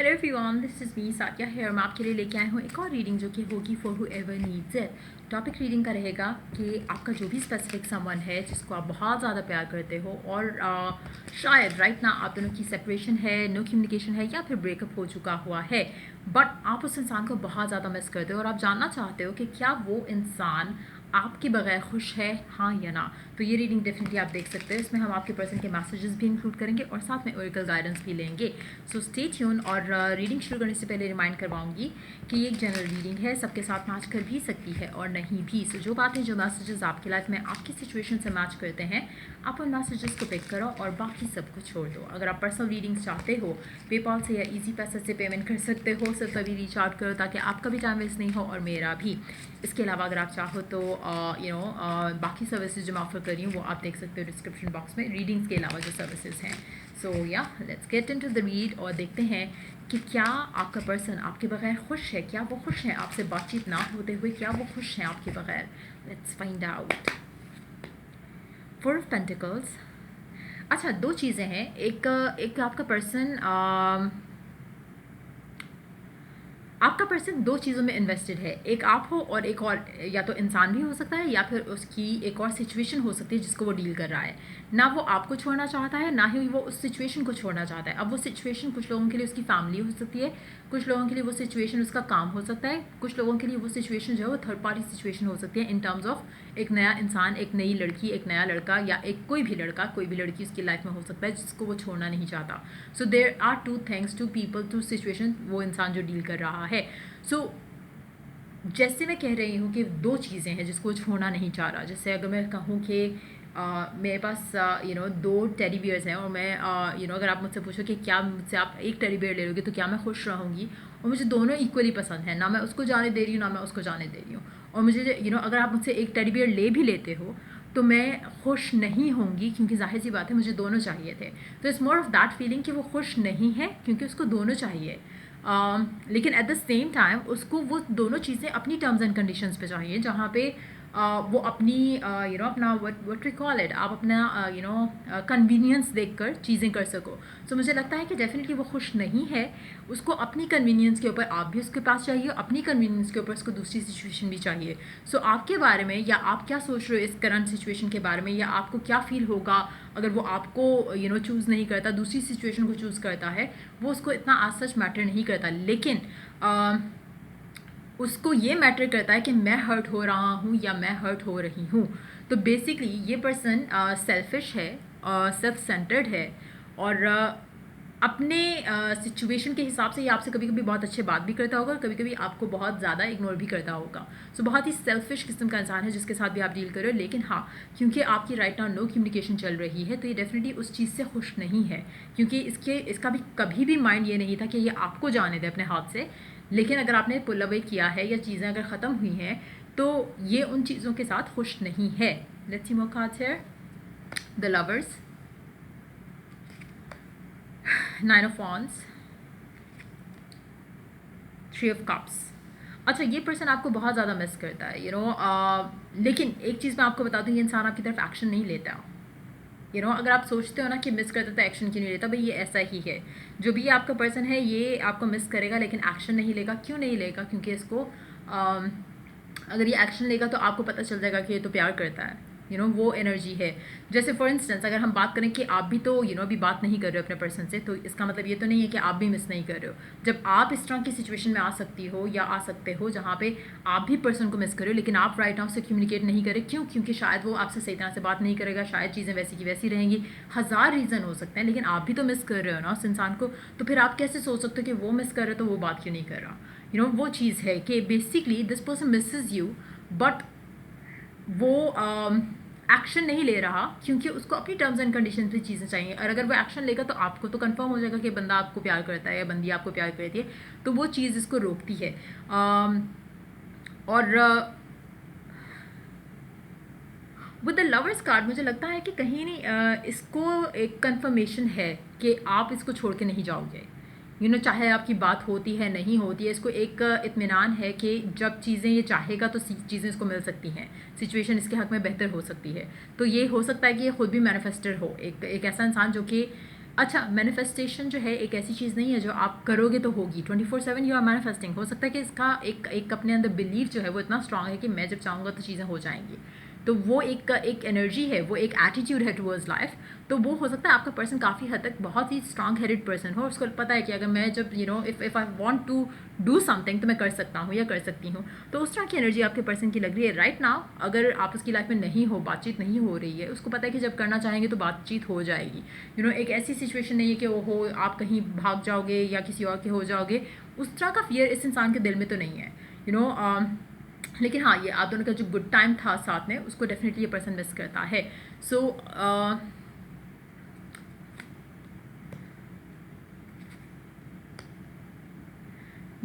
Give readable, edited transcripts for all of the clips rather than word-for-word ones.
Hello everyone, this is me Sathiya here. मैं आपके लिए लेके आया हूँ एक और रीडिंग जो कि होगी for who ever needs it. Topic reading का रहेगा कि आपका जो भी स्पेसिफिक समवन है जिसको आप बहुत ज़्यादा प्यार करते हो और शायद राइट ना आप दोनों की सेपरेशन है, नो कम्युनिकेशन है या फिर ब्रेकअप हो चुका हुआ है, बट आप उस इंसान को बहुत ज़्यादा मिस करते हो और आप जानना चाहते हो कि क्या वो इंसान आपके बगैर खुश है, हाँ या ना। तो ये रीडिंग डेफिनेटली आप देख सकते हैं। इसमें हम आपके पर्सन के मैसेजेस भी इंक्लूड करेंगे और साथ में ओरेकल गाइडेंस भी लेंगे। So stay tune. और रीडिंग शुरू करने से पहले रिमाइंड करवाऊंगी कि ये एक जनरल रीडिंग है, सबके साथ मैच कर भी सकती है और नहीं भी। सो जो बातें, जो मैसेजेस आपकी लाइफ में आपकी सिचुएशन से मैच करते हैं, आप उन मैसेजेस को पिक करो और बाकी सब को छोड़ दो। अगर आप पर्सनल रीडिंग्स चाहते हो, पेपॉल से या इजी पैसे से पेमेंट कर सकते हो। सिर्फ तभी रीच आउट करो ताकि आपका भी टाइम वेस्ट नहीं हो और मेरा भी। इसके अलावा अगर आप चाहो तो बाकी सर्विसेज जो मैं ऑफर कर रही हूँ वो आप देख सकते हो डिस्क्रिप्शन बॉक्स में, रीडिंग्स के अलावा जो सर्विसेज हैं। सो या let's get into the read और देखते हैं कि क्या आपका पर्सन आपके बगैर खुश है, क्या वो खुश हैं आपसे बातचीत ना होते हुए, क्या वो खुश हैं आपके बगैर। Let's find out. Four of pentacles. अच्छा, दो चीज़ें हैं। एक आपका पर्सन आपका पर्सन दो चीज़ों में इन्वेस्टेड है। एक आप हो और एक और, या तो इंसान भी हो सकता है या फिर उसकी एक और सिचुएशन हो सकती है जिसको वो डील कर रहा है। ना वो आपको छोड़ना चाहता है, ना ही वो उस सिचुएशन को छोड़ना चाहता है। अब वो सिचुएशन कुछ लोगों के लिए उसकी फैमिली हो सकती है, कुछ लोगों के लिए वो सिचुएशन उसका काम हो सकता है, कुछ लोगों के लिए वो सिचुएशन जो है वो थर्ड पार्टी सिचुएशन हो सकती है इन टर्म्स ऑफ एक नया इंसान, एक नई लड़की, एक नया लड़का या एक कोई भी लड़का, कोई भी लड़की उसकी लाइफ में हो सकता है जिसको वो छोड़ना नहीं चाहता। So there are two things, two people, two situation, वो इंसान जो डील कर रहा है। सो जैसे मैं कह रही हूँ कि दो चीज़ें हैं जिसको छोड़ना नहीं चाह रहा। जैसे अगर मैं कहूँ कि मेरे पास दो टेडी बियर्स हैं और मैं अगर आप मुझसे पूछो कि क्या मुझसे आप एक टेडी बियर ले लोगे तो क्या मैं खुश रहूँगी, और मुझे दोनों इक्वली पसंद है, ना मैं उसको जाने दे रही हूँ ना मैं उसको जाने दे रही हूँ, और मुझे अगर आप मुझसे एक टेडी बियर ले भी लेते हो तो मैं खुश नहीं होंगी, क्योंकि जाहिर सी बात है मुझे दोनों चाहिए थे। तो it's more of that feeling कि वो खुश नहीं है क्योंकि उसको दोनों चाहिए। लेकिन एट द सेम टाइम उसको वो दोनों चीज़ें अपनी टर्म्स एंड कंडीशंस पे चाहिए, जहाँ पे वो अपनी अपना व्हाट वी कॉल इट, आप अपना कन्वीनियंस देखकर चीज़ें कर सको। सो मुझे लगता है कि डेफिनेटली वो खुश नहीं है। उसको अपनी कन्वीनियंस के ऊपर आप भी उसके पास चाहिए, अपनी कन्वीनियंस के ऊपर उसको दूसरी सिचुएशन भी चाहिए। सो आपके बारे में, या आप क्या सोच रहे हो इस करंट सिचुएशन के बारे में, या आपको क्या फील होगा अगर वो आपको चूज़ नहीं करता, दूसरी सिचुएशन को चूज़ करता है। वो उसको इतना आज सच मैटर नहीं करता, लेकिन उसको ये मैटर करता है कि मैं हर्ट हो रहा हूँ या मैं हर्ट हो रही हूँ। तो बेसिकली ये पर्सन सेल्फिश है, सेल्फ सेंटर्ड है, और अपने सिचुएशन के हिसाब से ये आपसे कभी कभी बहुत अच्छे बात भी करता होगा और कभी कभी आपको बहुत ज़्यादा इग्नोर भी करता होगा। सो बहुत ही सेल्फिश किस्म का इंसान है जिसके साथ भी आप डील कर रहे हो। लेकिन हाँ, क्योंकि आपकी राइट नाउ नो कम्युनिकेशन चल रही है तो ये डेफिनेटली उस चीज़ से खुश नहीं है, क्योंकि इसका भी कभी भी माइंड ये नहीं था कि ये आपको जाने दे अपने हाथ से। लेकिन अगर आपने पुल अवे किया है या चीज़ें अगर ख़त्म हुई हैं तो ये उन चीज़ों के साथ खुश नहीं है। Let's see more cards here. The lovers, nine of wands, three of cups. अच्छा, ये पर्सन आपको बहुत ज़्यादा मिस करता है लेकिन एक चीज़ मैं आपको बता दूँ, ये इंसान आपकी तरफ एक्शन नहीं लेता। अगर आप सोचते हो ना कि मिस करता तो एक्शन क्यों नहीं लेता, भाई ये ऐसा ही है। जो भी आपका पर्सन है ये आपको मिस करेगा लेकिन एक्शन नहीं लेगा। क्यों नहीं लेगा? क्योंकि इसको अगर ये एक्शन लेगा तो आपको पता चल जाएगा कि ये तो प्यार करता है। वो एनर्जी है। जैसे फॉर इंस्टेंस अगर हम बात करें कि आप भी तो अभी बात नहीं कर रहे हो अपने पर्सन से, तो इसका मतलब ये तो नहीं है कि आप भी मिस नहीं कर रहे हो। जब आप इस तरह की सिचुएशन में आ सकती हो या आ सकते हो जहाँ पे आप भी पर्सन को मिस कर रहे हो लेकिन आप राइट नाउ से कम्युनिकेट नहीं करें, क्यों? क्योंकि शायद वो आपसे सही तरह से बात नहीं करेगा, शायद चीज़ें वैसी की वैसी रहेंगी, हज़ार रीज़न हो सकते हैं, लेकिन आप भी तो मिस कर रहे हो ना उस इंसान को। तो फिर आप कैसे सोच सकते हो कि वो मिस कर रहा है तो वो बात क्यों नहीं कर रहा? वो चीज़ है कि basically this person misses you, but वो एक्शन नहीं ले रहा क्योंकि उसको अपनी टर्म्स एंड कंडीशन पे चीज़ें चाहिए। और अगर वो एक्शन लेगा तो आपको तो कंफर्म हो जाएगा कि बंदा आपको प्यार करता है या बंदी आपको प्यार करती है, तो वो चीज़ इसको रोकती है। और विद द लवर्स कार्ड मुझे लगता है कि कहीं नहीं इसको एक कंफर्मेशन है कि आप इसको छोड़ के नहीं जाओगे। चाहे आपकी बात होती है नहीं होती है, इसको एक इत्मीनान है कि जब चीज़ें ये चाहेगा तो चीज़ें इसको मिल सकती हैं, सिचुएशन इसके हक में बेहतर हो सकती है। तो ये हो सकता है कि ये खुद भी मैनिफेस्टर हो, एक ऐसा इंसान जो कि अच्छा, मैनिफेस्टेशन जो है एक ऐसी चीज़ नहीं है जो आप करोगे तो होगी। 24/7 यू आर मैनिफेस्टिंग। हो सकता है कि इसका एक अपने अंदर बिलीफ जो है वो इतना स्ट्रांग है कि मैं जब चाहूँगा तो चीज़ें हो जाएंगी। तो वो एक एनर्जी है, वो एक एटीट्यूड है टुवर्ड्स लाइफ। तो वो हो सकता है आपका पर्सन काफ़ी हद तक बहुत ही स्ट्रांग हेडेड पर्सन हो, उसको पता है कि अगर मैं जब if I want to do something तो मैं कर सकता हूँ या कर सकती हूँ। तो उस तरह की एनर्जी आपके पर्सन की लग रही है राइट नाउ। अगर आप उसकी लाइफ में नहीं हो, बातचीत नहीं हो रही है, उसको पता है कि जब करना चाहेंगे तो बातचीत हो जाएगी। एक ऐसी सिचुएशन नहीं है कि ओहो आप कहीं भाग जाओगे या किसी और के हो जाओगे। उस तरह का फियर इस इंसान के दिल में तो नहीं है। लेकिन हाँ, ये आप दोनों का जो गुड टाइम था साथ में, उसको डेफिनेटली ये पर्सन मिस करता है। सो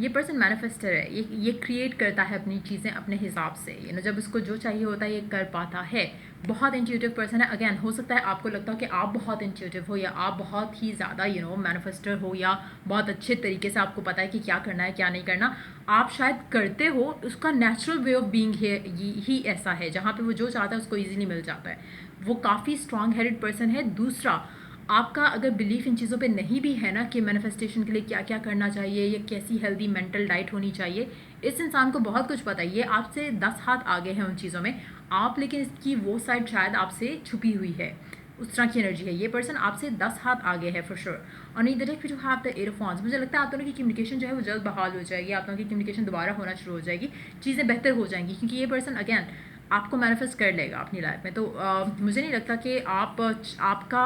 ये पर्सन मैनिफेस्टर है। ये क्रिएट करता है अपनी चीज़ें अपने हिसाब से। जब उसको जो चाहिए होता है ये कर पाता है। बहुत इंट्यूटिव पर्सन है। अगेन हो सकता है आपको लगता हो कि आप बहुत इंट्यूटिव हो या आप बहुत ही ज़्यादा मैनिफेस्टर हो या बहुत अच्छे तरीके से आपको पता है कि क्या करना है क्या नहीं करना। आप शायद करते हो, उसका नेचुरल वे ऑफ बीइंग ही ऐसा है जहाँ पे वो जो चाहता है उसको ईजिली मिल जाता है। वो काफ़ी स्ट्रांग हेडेड पर्सन है। दूसरा, आपका अगर बिलीफ इन चीज़ों पे नहीं भी है ना कि मैनिफेस्टेशन के लिए क्या क्या करना चाहिए या कैसी हेल्दी मेंटल डाइट होनी चाहिए, इस इंसान को बहुत कुछ पता है। ये आपसे 10 हाथ आगे हैं उन चीज़ों में आप, लेकिन इसकी वो साइड शायद आपसे छुपी हुई है। उस तरह की एनर्जी है। ये पर्सन आपसे 10 हाथ आगे है फॉर श्योर। और नहीं the two have the earphones, मुझे लगता है आप दोनों की कम्युनिकेशन जो है वो जल्द बहाल हो जाएगी। आप दोनों की कम्युनिकेशन दोबारा होना शुरू हो जाएगी, चीज़ें बेहतर हो जाएंगी, क्योंकि ये पर्सन अगेन आपको मैनिफेस्ट कर लेगा अपनी लाइफ में। तो मुझे नहीं लगता कि आपका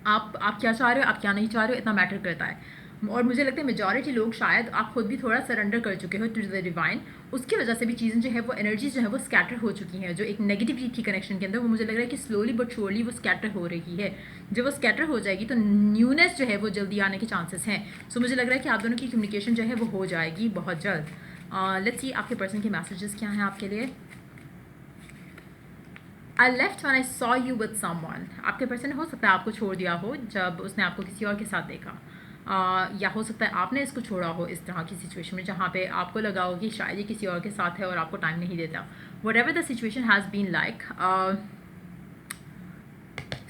आप क्या चाह रहे हो, आप क्या नहीं चाह रहे हो, इतना मैटर करता है। और मुझे लगता है मेजॉरिटी लोग, शायद आप खुद भी थोड़ा सरेंडर कर चुके हो टू द डिवाइन। उसकी वजह से भी चीज़ें जो है वो एनर्जीज जो है वो स्कैटर हो चुकी हैं। जो एक नेगेटिविटी थी कनेक्शन के अंदर, वो मुझे लग रहा है कि स्लोली बट श्योरली वो स्कैटर हो रही है। जब वो स्कैटर हो जाएगी तो न्यूनेस जो है वो जल्दी आने के चांसेस हैं। सो मुझे लग रहा है कि आप दोनों की कम्युनिकेशन जो है वो हो जाएगी बहुत जल्द। लेट्स सी आपके पर्सन के मैसेजेस क्या हैं आपके लिए। I left when I saw you with someone। आपके पर्सन ने हो सकता है आपको छोड़ दिया हो जब उसने आपको किसी और के साथ देखा। या हो सकता है आपने इसको छोड़ा हो इस तरह की सिचुएशन में जहाँ पे आपको लगा हो कि शायद ये किसी और के साथ है और आपको टाइम नहीं देता। Whatever the situation has been like,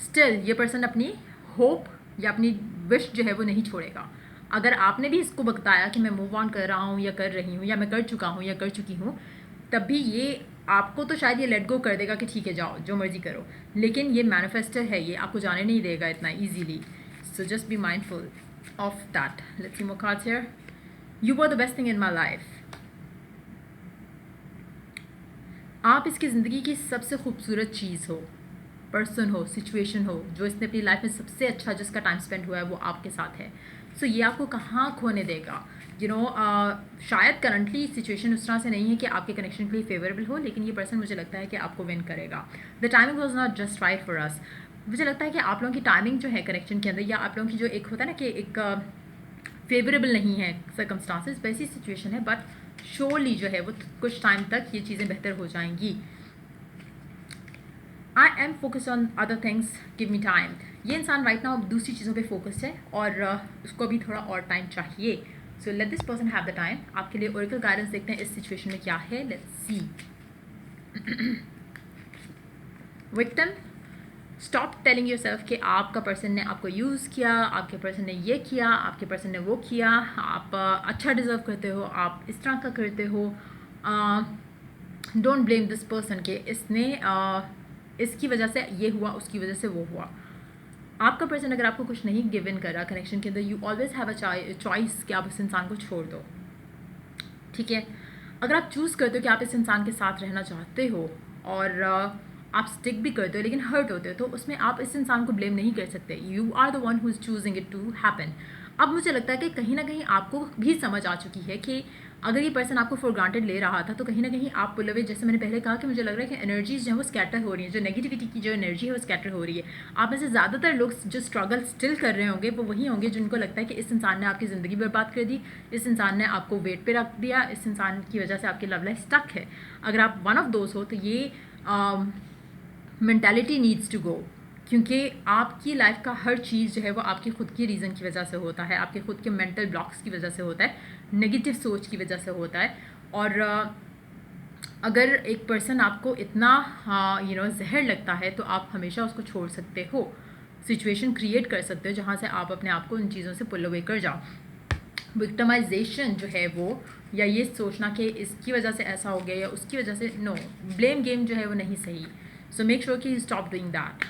still ये पर्सन अपनी होप या अपनी विश जो है वो नहीं छोड़ेगा। अगर आपने भी इसको बताया कि मैं मूव ऑन कर रहा हूँ या कर रही हूँ या मैं कर चुका हूँ या कर चुकी हूँ, तब भी ये आपको तो शायद ये लेट गो कर देगा कि ठीक है जाओ जो मर्जी करो। लेकिन ये मैनिफेस्टर है, ये आपको जाने नहीं देगा इतना easily. So just be mindful of that. Let's see more cards here. You were the best thing in my life. आप इसकी ज़िंदगी की सबसे खूबसूरत चीज़ हो, पर्सन हो, सिचुएशन हो, जो इसने अपनी लाइफ में सबसे अच्छा जिसका टाइम स्पेंड हुआ है वो आपके साथ है। सो ये आपको कहाँ खोने देगा। शायद करंटली सिचुएशन उस तरह से नहीं है कि आपके कनेक्शन के लिए फेवरेबल हो, लेकिन ये पर्सन मुझे लगता है कि आपको विन करेगा। The timing was not just right for us. मुझे लगता है कि आप लोगों की टाइमिंग जो है कनेक्शन के अंदर, या आप लोगों की जो एक होता है ना कि एक फेवरेबल नहीं है सर्कमस्टांसेस, वैसी सिचुएशन है। बट श्योरली जो है वो कुछ टाइम तक ये चीज़ें बेहतर हो जाएंगी। I am focus on other things, give me time. ये इंसान राइट नाउ दूसरी चीज़ों पे फोकस्ड है और उसको अभी थोड़ा और टाइम चाहिए। So let this person have the time. आपके लिए ओरेकल गाइडेंस देखते हैं इस सिचुएशन में क्या है। Let's see. Victim, stop telling yourself कि आपका पर्सन ने आपको यूज़ किया, आपके पर्सन ने ये किया, आपके पर्सन ने वो किया, आप अच्छा डिज़र्व करते हो, आप इस तरह का करते हो। डोंट ब्लेम दिस पर्सन कि इसने इसकी वजह से ये हुआ, उसकी वजह से वो हुआ। आपका पर्सन अगर आपको कुछ नहीं गिव इन कर रहा कनेक्शन के अंदर, you always have a choice कि आप इस इंसान को छोड़ दो। ठीक है, अगर आप चूज़ करते हो कि आप इस इंसान के साथ रहना चाहते हो और आप स्टिक भी करते हो लेकिन हर्ट होते हो, तो उसमें आप इस इंसान को ब्लेम नहीं कर सकते। You are the one who is choosing it to happen. अब मुझे लगता है कि कहीं ना कहीं आपको भी समझ आ चुकी है कि अगर ये पर्सन आपको फॉर ग्रांटेड ले रहा था तो कहीं ना कहीं आप पुल अवे, जैसे मैंने पहले कहा कि मुझे लग रहा है कि एनर्जीज जो है वो स्कैटर हो रही है, जो नेगेटिविटी की जो एनर्जी है वो स्कैटर हो रही है। आप में से ज़्यादातर लोग जो स्ट्रगल स्टिल कर रहे होंगे वो वही होंगे जिनको लगता है कि इस इंसान ने आपकी ज़िंदगी बर्बाद कर दी, इस इंसान ने आपको वेट पे रख दिया, इस इंसान की वजह से आपकी लव लाइफ स्टक है। अगर आप वन ऑफ दोज हो तो ये मेंटालिटी नीड्स टू गो, क्योंकि आपकी लाइफ का हर चीज़ जो है वो आपकी खुद की रीज़न की वजह से होता है, आपके खुद के मेंटल ब्लॉक्स की वजह से होता है, नेगेटिव सोच की वजह से होता है। और अगर एक पर्सन आपको इतना जहर लगता है तो आप हमेशा उसको छोड़ सकते हो। सिचुएशन क्रिएट कर सकते हो जहाँ से आप अपने आप को उन चीज़ों से पुल अवे कर जाओ। विक्टिमाइजेशन जो है वो, या ये सोचना कि इसकी वजह से ऐसा हो गया या उसकी वजह से, नो, ब्लेम गेम जो है वो नहीं सही। सो मेक श्योर कि you stop doing that.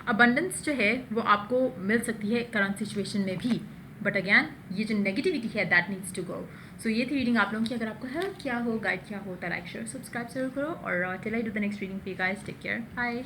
Abundance जो है वो आपको मिल सकती है करंट सिचुएशन में भी, बट अगैन ये जो नेगेटिविटी है दैट नीड्स टू गो। सो ये थी रीडिंग आप लोगों की। अगर आपको हेल्प किया हो, गाइड किया हो, तो लाइक शेयर सब्सक्राइब जरूर करो। और till I do the next reading for you guys, take care, bye.